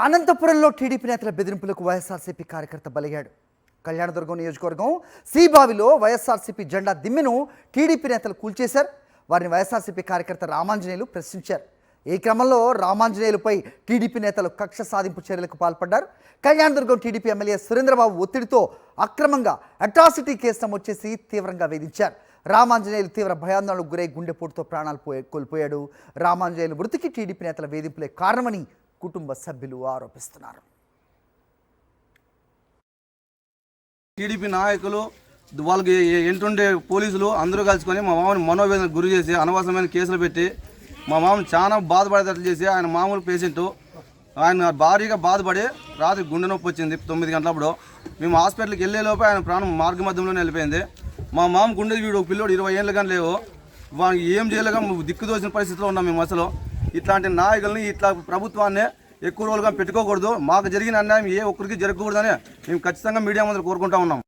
అనంతపురంలో టీడీపీ నేతల బెదిరింపులకు వైఎస్ఆర్సీపీ కార్యకర్త బలయ్యాడు. కళ్యాణదుర్గం నియోజకవర్గం సీబావిలో వైఎస్ఆర్సీపీ జెండా దిమ్మెను టీడీపీ నేతలు కూల్చేశారు. వారిని వైఎస్ఆర్సీపీ కార్యకర్త రామాంజనేయులు ప్రశ్నించారు. ఈ క్రమంలో రామాంజనేయులపై టీడీపీ నేతలు కక్ష సాధింపు చర్యలకు పాల్పడ్డారు. కళ్యాణదుర్గం టీడీపీ ఎమ్మెల్యే సురేంద్రబాబు ఒత్తిడితో అక్రమంగా అట్రాసిటీ కేసు నమోదు చేసి తీవ్రంగా వేధించారు. రామాంజనేయులు తీవ్ర భయాందోళనకు గురై గుండెపోటుతో ప్రాణాలు కోల్పోయాడు. రామాంజనేయులు మృతికి టీడీపీ నేతల వేధింపులే కారణమని కుటుంబ సభ్యులు ఆరోపిస్తున్నారు. టీడీపీ నాయకులు వాళ్ళకి ఎంటుండే పోలీసులు అందరూ కలుసుకొని మా మామని మనోవేదనకు గురి చేసి అనవసరమైన కేసులు పెట్టి మా మామని చాలా బాధపడేటట్లు చేసి, ఆయన మామూలు పేషెంట్, ఆయన భారీగా బాధపడి రాత్రి గుండె నొప్పి వచ్చింది 9 గంటలప్పుడు. మేము హాస్పిటల్కి వెళ్ళేలోపు ఆయన ప్రాణం మార్గ మధ్యంలోనే వెళ్ళిపోయింది. మా మామ గుండె వీడు పిల్లోడు 20 ఏళ్ళు కానీ లేవు, వానికి ఏం చేయలేక దిక్కుదోసిన పరిస్థితిలో ఉన్నాం మేము. అసలు ఇట్లాంటి నాయకుల్ని, ఇట్లా ప్రభుత్వాన్ని ఎక్కువ రోజులుగా పెట్టుకోకూడదు. మాకు జరిగిన అన్యాయం ఏ ఒక్కరికి జరగకూడదని మేము ఖచ్చితంగా మీడియా ముందు కోరుకుంటా ఉన్నాం.